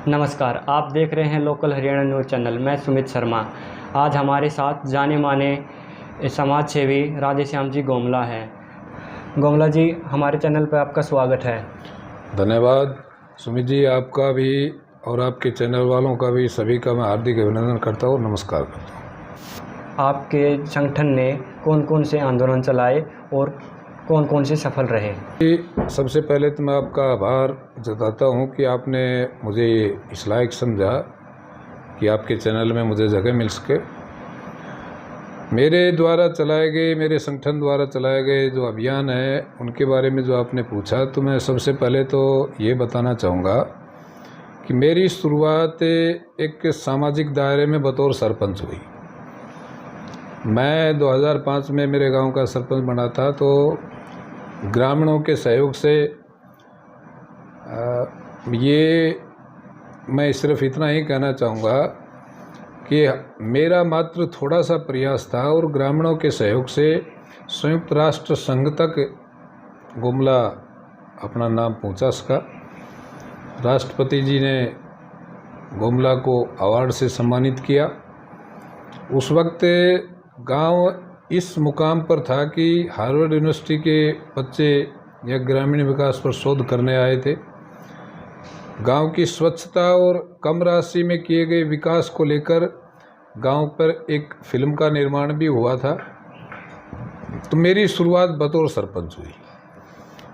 नमस्कार, आप देख रहे हैं लोकल हरियाणा न्यूज़ चैनल। मैं सुमित शर्मा। आज हमारे साथ जाने माने समाज सेवी राधेश्याम जी गोमला हैं। गोमला जी, हमारे चैनल पर आपका स्वागत है। धन्यवाद सुमित जी, आपका भी और आपके चैनल वालों का भी, सभी का मैं हार्दिक अभिनंदन करता हूँ, नमस्कार करता हूँ। आपके संगठन ने कौन कौन से आंदोलन चलाए और कौन कौन से सफल रहे? सबसे पहले तो मैं आपका आभार जताता हूँ कि आपने मुझे इस लायक समझा कि आपके चैनल में मुझे जगह मिल सके। मेरे द्वारा चलाए गए, मेरे संगठन द्वारा चलाए गए जो अभियान है, उनके बारे में जो आपने पूछा, तो मैं सबसे पहले तो ये बताना चाहूँगा कि मेरी शुरुआत एक सामाजिक दायरे में बतौर सरपंच हुई। मैं 2005 में मेरे गांव का सरपंच बना था, तो ग्रामीणों के सहयोग से ये मैं सिर्फ इतना ही कहना चाहूँगा कि मेरा मात्र थोड़ा सा प्रयास था और ग्रामीणों के सहयोग से संयुक्त राष्ट्र संघ तक गोमला अपना नाम पहुँचा सका। राष्ट्रपति जी ने गोमला को अवार्ड से सम्मानित किया। उस वक्त गांव इस मुकाम पर था कि हार्वर्ड यूनिवर्सिटी के बच्चे या ग्रामीण विकास पर शोध करने आए थे। गांव की स्वच्छता और कम राशि में किए गए विकास को लेकर गांव पर एक फिल्म का निर्माण भी हुआ था। तो मेरी शुरुआत बतौर सरपंच हुई।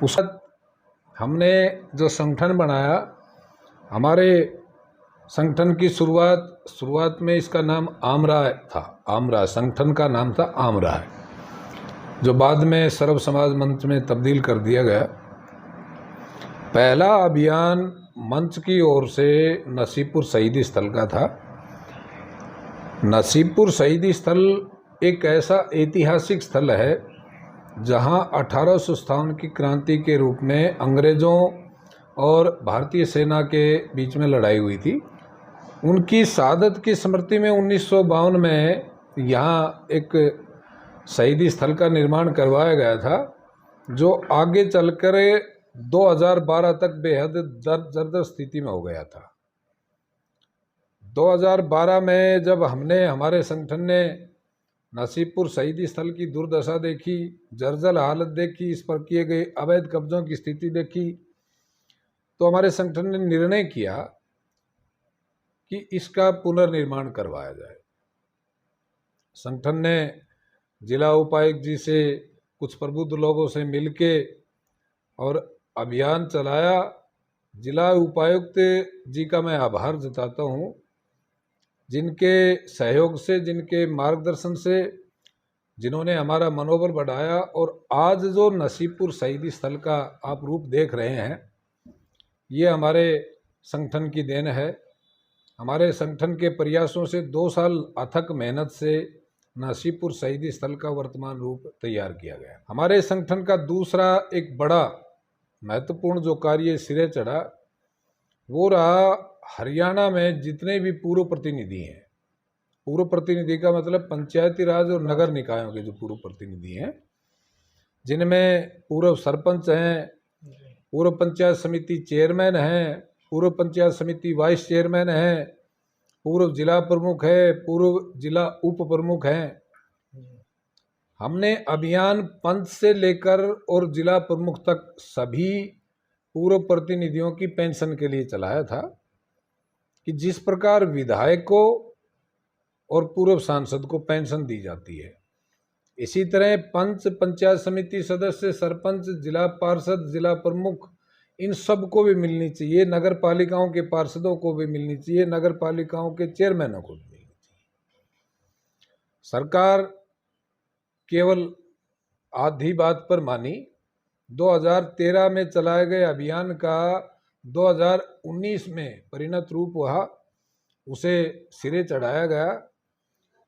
उस वक्त हमने जो संगठन बनाया, हमारे संगठन की शुरुआत में इसका नाम आमरा था। आमरा संगठन का नाम था, आमरा है, जो बाद में सर्व समाज मंच में तब्दील कर दिया गया। पहला अभियान मंच की ओर से नसीबपुर शहीदी स्थल का था। नसीबपुर शहीदी स्थल एक ऐसा ऐतिहासिक स्थल है जहां 1857 की क्रांति के रूप में अंग्रेज़ों और भारतीय सेना के बीच में लड़ाई हुई थी। उनकी शहादत की स्मृति में 1952 में यहाँ एक शहीदी स्थल का निर्माण करवाया गया था, जो आगे चलकर 2012 तक बेहद जर्जर स्थिति में हो गया था। 2012 में जब हमारे संगठन ने नसीबपुर शहीदी स्थल की दुर्दशा देखी, जर्जर हालत देखी, इस पर किए गए अवैध कब्जों की स्थिति देखी, तो हमारे संगठन ने निर्णय किया कि इसका पुनर्निर्माण करवाया जाए। संगठन ने जिला उपायुक्त जी से, कुछ प्रबुद्ध लोगों से मिलके और अभियान चलाया। जिला उपायुक्त जी का मैं आभार जताता हूँ, जिनके सहयोग से, जिनके मार्गदर्शन से, जिन्होंने हमारा मनोबल बढ़ाया। और आज जो नसीबपुर शहीदी स्थल का आप रूप देख रहे हैं, ये हमारे संगठन की देन है। हमारे संगठन के प्रयासों से 2 साल अथक मेहनत से नसीबपुर शहीदी स्थल का वर्तमान रूप तैयार किया गया। हमारे संगठन का दूसरा एक बड़ा महत्वपूर्ण जो कार्य सिरे चढ़ा, वो रहा हरियाणा में जितने भी पूर्व प्रतिनिधि हैं। पूर्व प्रतिनिधि का मतलब पंचायती राज और नगर निकायों के जो पूर्व प्रतिनिधि हैं, जिनमें पूर्व सरपंच हैं, पूर्व पंचायत समिति चेयरमैन हैं, पूर्व पंचायत समिति वाइस चेयरमैन हैं, पूर्व जिला प्रमुख है, पूर्व जिला उप प्रमुख हैं। हमने अभियान पंच से लेकर और जिला प्रमुख तक सभी पूर्व प्रतिनिधियों की पेंशन के लिए चलाया था कि जिस प्रकार विधायकों और पूर्व सांसद को पेंशन दी जाती है, इसी तरह पंच, पंचायत समिति सदस्य, सरपंच, जिला पार्षद, जिला प्रमुख, इन सब को भी मिलनी चाहिए। नगर पालिकाओं के पार्षदों को भी मिलनी चाहिए, नगर पालिकाओं के चेयरमैनों को भी मिलनी चाहिए। सरकार केवल आधी बात पर मानी। 2013 में चलाए गए अभियान का 2019 में परिणत रूप हुआ, उसे सिरे चढ़ाया गया,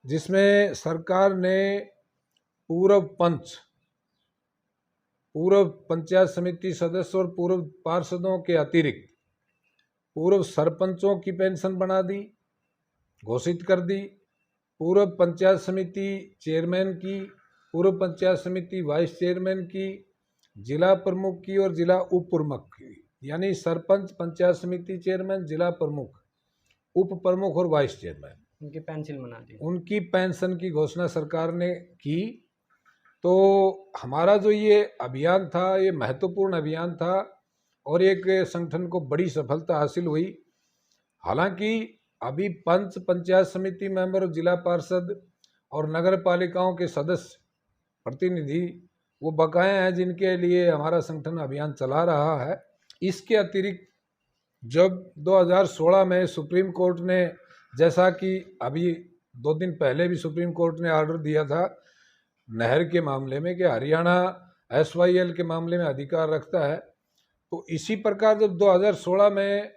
जिसमें सरकार ने पूर्व पंच, पूर्व पंचायत समिति सदस्य और पूर्व पार्षदों के अतिरिक्त पूर्व सरपंचों की पेंशन बना दी, घोषित कर दी। पूर्व पंचायत समिति चेयरमैन की, पूर्व पंचायत समिति वाइस चेयरमैन की, जिला प्रमुख की और जिला उप प्रमुख की यानी सरपंच, पंचायत समिति चेयरमैन, जिला प्रमुख, उप प्रमुख और वाइस चेयरमैन, उनकी पेंशन बना दी। उनकी पेंशन की घोषणा सरकार ने की। तो हमारा जो ये अभियान था, ये महत्वपूर्ण अभियान था और एक संगठन को बड़ी सफलता हासिल हुई। हालांकि अभी पंच, पंचायत समिति मेंबर, जिला पार्षद और नगर पालिकाओं के सदस्य प्रतिनिधि वो बकाए हैं जिनके लिए हमारा संगठन अभियान चला रहा है। इसके अतिरिक्त जब 2016 में सुप्रीम कोर्ट ने, जैसा कि अभी 2 दिन पहले भी सुप्रीम कोर्ट ने ऑर्डर दिया था नहर के मामले में कि हरियाणा SYL के मामले में अधिकार रखता है, तो इसी प्रकार जब 2016 में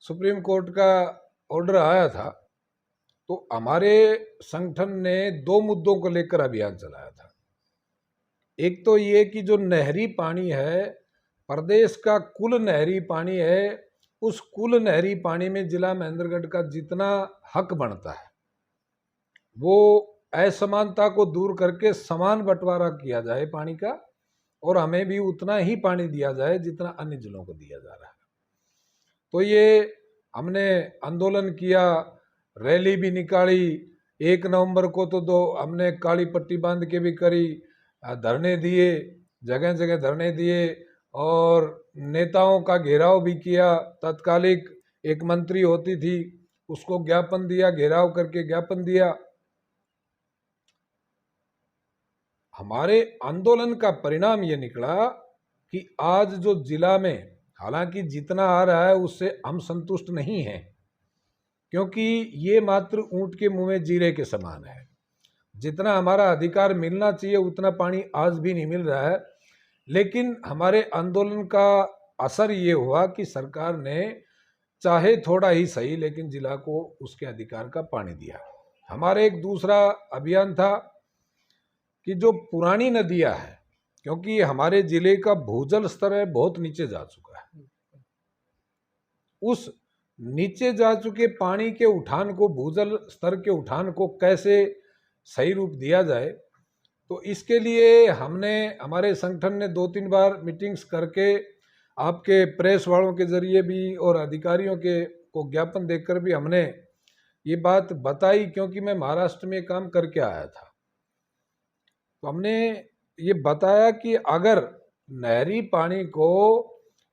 सुप्रीम कोर्ट का ऑर्डर आया था तो हमारे संगठन ने 2 मुद्दों को लेकर अभियान चलाया था। एक तो ये कि जो नहरी पानी है, प्रदेश का कुल नहरी पानी है, उस कुल नहरी पानी में जिला महेंद्रगढ़ का जितना हक बनता है वो असमानता को दूर करके समान बंटवारा किया जाए पानी का, और हमें भी उतना ही पानी दिया जाए जितना अन्य जिलों को दिया जा रहा है। तो ये हमने आंदोलन किया, रैली भी निकाली। 1 नवंबर को तो हमने काली पट्टी बांध के भी करी, धरने दिए, जगह जगह धरने दिए और नेताओं का घेराव भी किया। तत्कालिक एक मंत्री होती थी, उसको ज्ञापन दिया, घेराव करके ज्ञापन दिया। हमारे आंदोलन का परिणाम ये निकला कि आज जो जिला में, हालांकि जितना आ रहा है उससे हम संतुष्ट नहीं हैं, क्योंकि ये मात्र ऊंट के मुंह में जीरे के समान है। जितना हमारा अधिकार मिलना चाहिए उतना पानी आज भी नहीं मिल रहा है। लेकिन हमारे आंदोलन का असर ये हुआ कि सरकार ने चाहे थोड़ा ही सही लेकिन जिला को उसके अधिकार का पानी दिया। हमारा एक दूसरा अभियान था कि जो पुरानी नदियां हैं, क्योंकि हमारे जिले का भूजल स्तर है बहुत नीचे जा चुका है, उस नीचे जा चुके पानी के उठान को, भूजल स्तर के उठान को कैसे सही रूप दिया जाए, तो इसके लिए हमने, हमारे संगठन ने 2-3 बार मीटिंग्स करके आपके प्रेस वालों के जरिए भी और अधिकारियों के को ज्ञापन देकर भी हमने ये बात बताई, क्योंकि मैं महाराष्ट्र में काम करके आया था। तो हमने ये बताया कि अगर नहरी पानी को,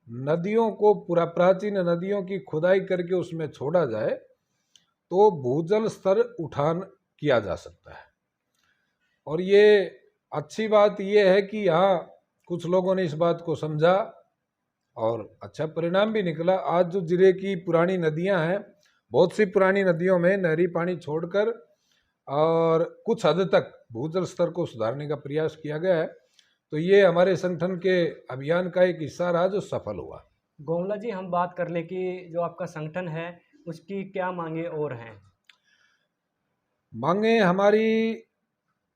नदियों को, पूरा प्राचीन नदियों की खुदाई करके उसमें छोड़ा जाए तो भूजल स्तर उठान किया जा सकता है। और ये अच्छी बात ये है कि यहाँ कुछ लोगों ने इस बात को समझा और अच्छा परिणाम भी निकला। आज जो जिले की पुरानी नदियाँ हैं, बहुत सी पुरानी नदियों में नहरी पानी छोड़कर और कुछ हद तक भूजल स्तर को सुधारने का प्रयास किया गया है। तो ये हमारे संगठन के अभियान का एक हिस्सा रहा जो सफल हुआ। गोमला जी, हम बात कर ले कि जो आपका संगठन है उसकी क्या मांगे और हैं? मांगे, हमारी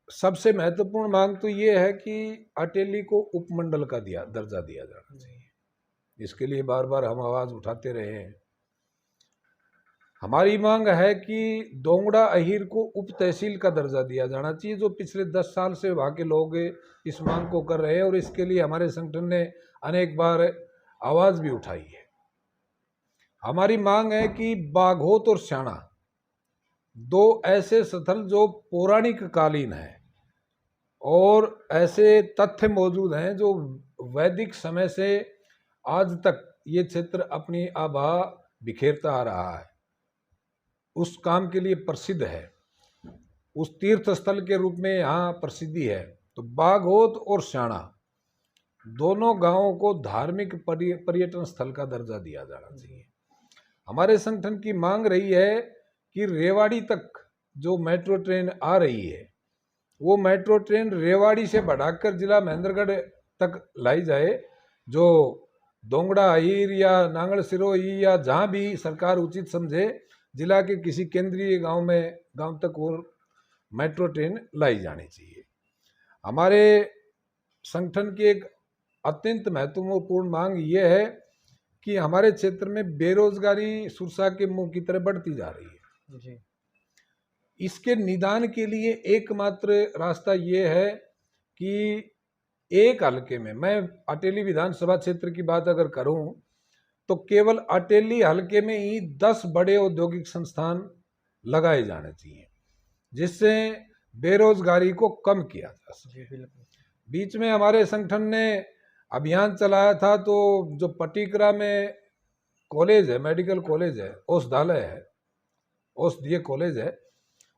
सबसे महत्वपूर्ण मांग तो ये है कि अटेली को उपमंडल का दर्जा दिया जाना चाहिए। इसके लिए बार बार हम आवाज उठाते रहे हैं। हमारी मांग है कि दोंगड़ा अहीर को उप तहसील का दर्जा दिया जाना चाहिए, जो पिछले 10 साल से वहाँ के लोग इस मांग को कर रहे हैं और इसके लिए हमारे संगठन ने अनेक बार आवाज भी उठाई है। हमारी मांग है कि बाघोत और स्याणा, 2 ऐसे स्थल जो पौराणिक कालीन है और ऐसे तथ्य मौजूद हैं जो वैदिक समय से आज तक ये क्षेत्र अपनी आभा बिखेरता आ रहा है, उस काम के लिए प्रसिद्ध है, उस तीर्थ स्थल के रूप में यहाँ प्रसिद्धि है। तो बाघोत और स्याणा दोनों गांवों को धार्मिक पर्यटन स्थल का दर्जा दिया जाना चाहिए। हमारे संगठन की मांग रही है कि रेवाड़ी तक जो मेट्रो ट्रेन आ रही है वो मेट्रो ट्रेन रेवाड़ी से बढ़ाकर जिला महेंद्रगढ़ तक लाई जाए। जो दोंगड़ा अहीर या नांगल सिरोही या जहाँ भी सरकार उचित समझे, जिला के किसी केंद्रीय गांव तक वो मेट्रो ट्रेन लाई जानी चाहिए। हमारे संगठन की एक अत्यंत महत्वपूर्ण मांग ये है कि हमारे क्षेत्र में बेरोजगारी सुरसा के मुंह की तरह बढ़ती जा रही है जी। इसके निदान के लिए एकमात्र रास्ता ये है कि एक हल्के में, मैं अटेली विधानसभा क्षेत्र की बात अगर करूं तो केवल अटेली हलके में ही 10 बड़े औद्योगिक संस्थान लगाए जाने चाहिए, जिससे बेरोजगारी को कम किया जा सके। जी बिल्कुल। बीच में हमारे संगठन ने अभियान चलाया था, तो जो पटिकरा में कॉलेज है, मेडिकल कॉलेज है, औषधालय है, औषधीय कॉलेज है,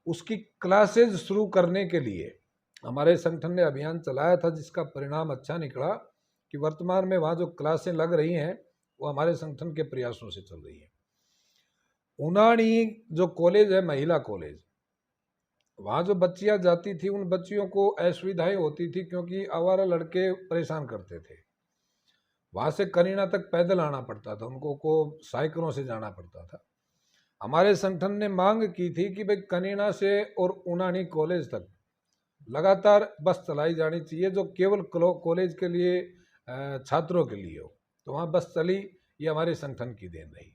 उसकी क्लासेज शुरू करने के लिए हमारे संगठन ने अभियान चलाया था, जिसका परिणाम अच्छा निकला कि वर्तमान में वहाँ जो क्लासें लग रही हैं वो हमारे संगठन के प्रयासों से चल रही है। उनानी जो कॉलेज है, महिला कॉलेज, वहाँ जो बच्चियाँ जाती थी उन बच्चियों को असुविधाएं होती थी, क्योंकि आवारा लड़के परेशान करते थे। वहाँ से कनीना तक पैदल आना पड़ता था, उनको को साइकिलों से जाना पड़ता था। हमारे संगठन ने मांग की थी कि भाई कनीना से और उनानी कॉलेज तक लगातार बस चलाई जानी चाहिए, जो केवल कॉलेज के लिए छात्रों के लिए हो। तो वहाँ बस चली, ये हमारे संगठन की देन रही।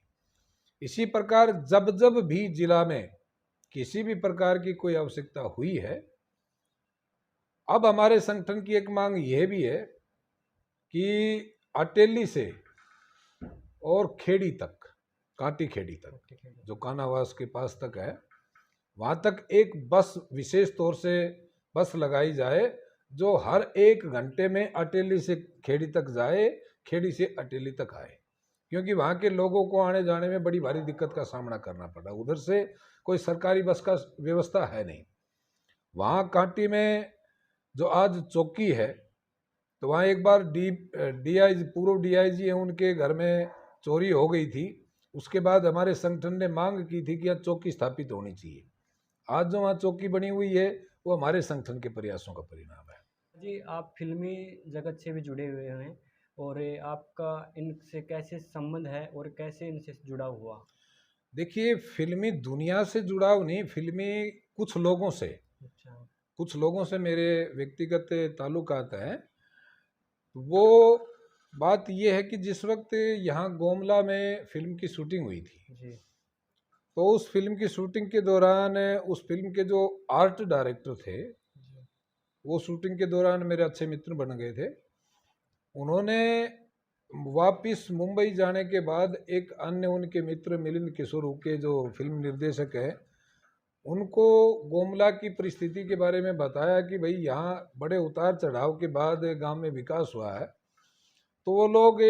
इसी प्रकार जब जब भी जिला में किसी भी प्रकार की कोई आवश्यकता हुई है, अब हमारे संगठन की एक मांग यह भी है कि अटेली से और खेड़ी तक, कांटी खेड़ी तक, जो कानावास के पास तक है, वहाँ तक एक बस विशेष तौर से बस लगाई जाए, जो हर 1 घंटे में अटेली से खेड़ी तक जाए, खेड़ी से अटेली तक आए। क्योंकि वहाँ के लोगों को आने जाने में बड़ी भारी दिक्कत का सामना करना पड़ा। उधर से कोई सरकारी बस का व्यवस्था है नहीं। वहाँ कांटी में जो आज चौकी है, तो वहाँ एक बार डीआईजी, पूर्व डीआईजी है, उनके घर में चोरी हो गई थी। उसके बाद हमारे संगठन ने मांग की थी कि यह चौकी स्थापित होनी चाहिए। आज जो वहाँ चौकी बनी हुई है वो हमारे संगठन के प्रयासों का परिणाम है। जी, आप फिल्मी जगत से भी जुड़े हुए हैं, और आपका इनसे कैसे संबंध है और कैसे इनसे जुड़ा हुआ? देखिए, फिल्मी दुनिया से जुड़ाव नहीं, फिल्मी कुछ लोगों से, अच्छा। कुछ लोगों से मेरे व्यक्तिगत ताल्लुकात हैं। वो बात ये है कि जिस वक्त यहाँ गोमला में फिल्म की शूटिंग हुई थी, जी। तो उस फिल्म की शूटिंग के दौरान उस फिल्म के जो आर्ट डायरेक्टर थे, जी। वो शूटिंग के दौरान मेरे अच्छे मित्र बन गए थे। उन्होंने वापिस मुंबई जाने के बाद एक अन्य उनके मित्र मिलिंद किशोर के, जो फिल्म निर्देशक हैं, उनको गोमला की परिस्थिति के बारे में बताया कि भाई यहाँ बड़े उतार चढ़ाव के बाद गांव में विकास हुआ है। तो वो लोग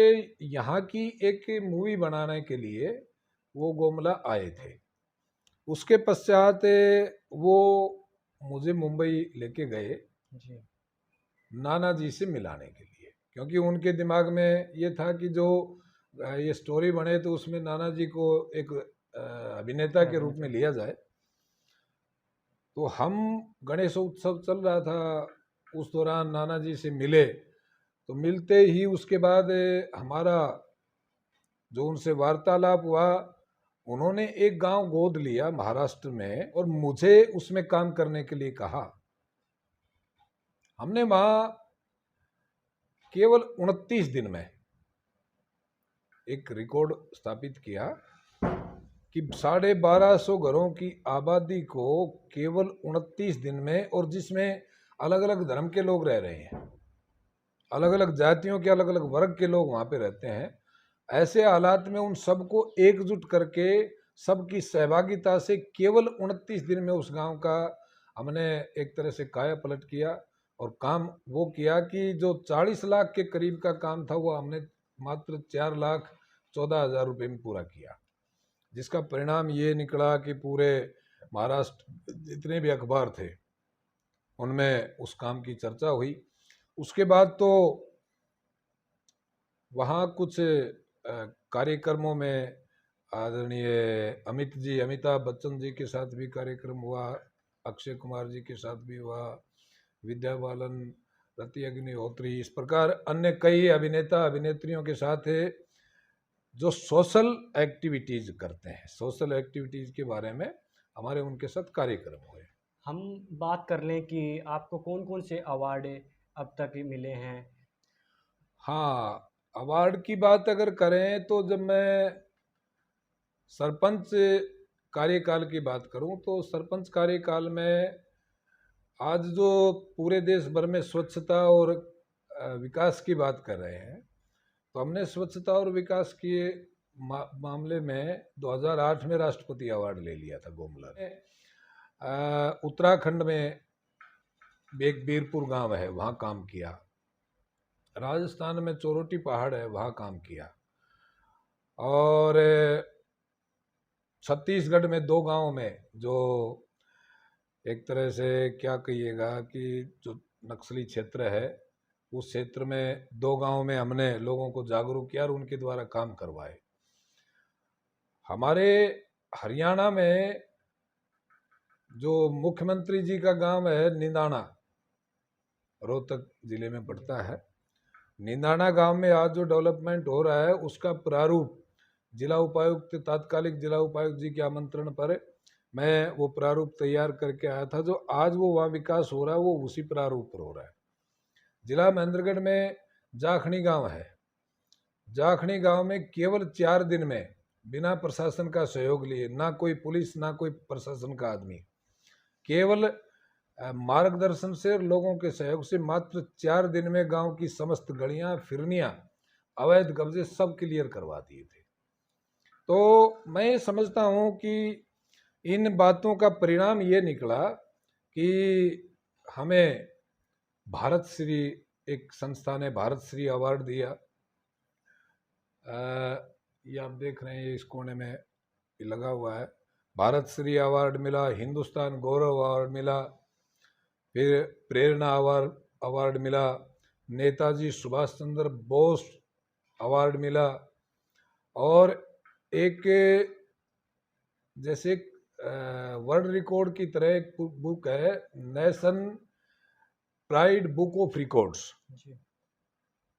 यहाँ की एक मूवी बनाने के लिए वो गोमला आए थे। उसके पश्चात वो मुझे मुंबई लेके गए जी। नाना जी से मिलाने के लिए, क्योंकि उनके दिमाग में ये था कि जो ये स्टोरी बने तो उसमें नाना जी को एक अभिनेता के रूप में लिया जाए। तो हम, गणेश उत्सव चल रहा था, उस दौरान नाना जी से मिले। तो मिलते ही उसके बाद हमारा जो उनसे वार्तालाप हुआ, उन्होंने एक गांव गोद लिया महाराष्ट्र में और मुझे उसमें काम करने के लिए कहा। हमने वहां केवल 29 दिन में एक रिकॉर्ड स्थापित किया कि 1250 घरों की आबादी को केवल 29 दिन में, और जिसमें अलग अलग धर्म के लोग रह रहे हैं, अलग अलग जातियों के अलग अलग वर्ग के लोग वहाँ पे रहते हैं, ऐसे हालात में उन सबको एकजुट करके सबकी सहभागिता से केवल 29 दिन में उस गांव का हमने एक तरह से काया पलट किया। और काम वो किया कि जो 40 लाख के करीब का काम था वो हमने मात्र 4,14,000 रुपये में पूरा किया, जिसका परिणाम ये निकला कि पूरे महाराष्ट्र जितने भी अखबार थे उनमें उस काम की चर्चा हुई। उसके बाद तो वहाँ कुछ कार्यक्रमों में आदरणीय अमिताभ बच्चन जी के साथ भी कार्यक्रम हुआ, अक्षय कुमार जी के साथ भी हुआ, विद्या बालन, रति अग्निहोत्री, इस प्रकार अन्य कई अभिनेता अभिनेत्रियों के साथ जो सोशल एक्टिविटीज करते हैं, सोशल एक्टिविटीज के बारे में हमारे उनके साथ कार्यक्रम हुए। हम बात कर लें कि आपको कौन कौन से अवार्ड अब तक मिले हैं? हाँ, अवार्ड की बात अगर करें तो जब मैं सरपंच कार्यकाल की बात करूं, तो सरपंच कार्यकाल में आज जो पूरे देश भर में स्वच्छता और विकास की बात कर रहे हैं, तो हमने स्वच्छता और विकास की मामले में 2008 में राष्ट्रपति अवार्ड ले लिया था गोमला ने। उत्तराखंड में एक बीरपुर गांव है, वहाँ काम किया। राजस्थान में चोरोटी पहाड़ है, वहाँ काम किया। और छत्तीसगढ़ में 2 गांव में, जो एक तरह से क्या कहिएगा कि जो नक्सली क्षेत्र है, उस क्षेत्र में 2 गांव में हमने लोगों को जागरूक किया और उनके द्वारा काम करवाए। हमारे हरियाणा में जो मुख्यमंत्री जी का गांव है निंदाना, रोहतक जिले में पड़ता है। निंदाना गांव में आज जो डेवलपमेंट हो रहा है उसका प्रारूप जिला उपायुक्त, तात्कालिक जिला उपायुक्त जी के आमंत्रण पर मैं वो प्रारूप तैयार करके आया था। जो आज वो वहाँ विकास हो रहा है वो उसी प्रारूप पर हो रहा है। जिला महेंद्रगढ़ में जाखनी गांव है। जाखनी गांव में केवल 4 दिन में बिना प्रशासन का सहयोग लिए, ना कोई पुलिस ना कोई प्रशासन का आदमी, केवल मार्गदर्शन से और लोगों के सहयोग से मात्र 4 दिन में गांव की समस्त गलियां, फिरनियां, अवैध कब्जे सब क्लियर करवा दिए थे। तो मैं समझता हूं कि इन बातों का परिणाम ये निकला कि हमें भारत श्री, एक संस्था ने भारत श्री अवार्ड दिया। ये आप देख रहे हैं, इस कोने में ये लगा हुआ है। भारत श्री अवार्ड मिला, हिंदुस्तान गौरव अवार्ड मिला, फिर प्रेरणा अवार्ड मिला, नेताजी सुभाष चंद्र बोस अवार्ड मिला, और एक जैसे वर्ल्ड रिकॉर्ड की तरह एक बुक है, nation pride book of records.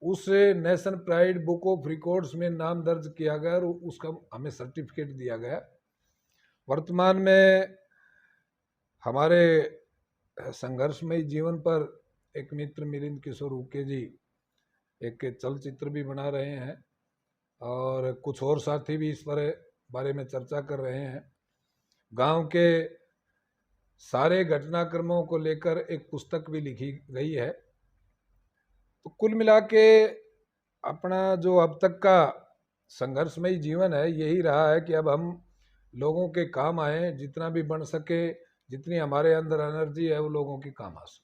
उस nation pride book of records में नाम दर्ज किया गया और उसका हमें सर्टिफिकेट दिया गया। वर्तमान में हमारे संघर्षमय जीवन पर एक मित्र मिलिंद किशोर उके जी एक चलचित्र भी बना रहे हैं और कुछ और साथी भी इस बारे में चर्चा कर रहे हैं। गांव के सारे घटनाक्रमों को लेकर एक पुस्तक भी लिखी गई है। तो कुल मिला के अपना जो अब तक का संघर्षमय जीवन है यही रहा है कि अब हम लोगों के काम आए, जितना भी बन सके, जितनी हमारे अंदर एनर्जी है वो लोगों के काम आ सके।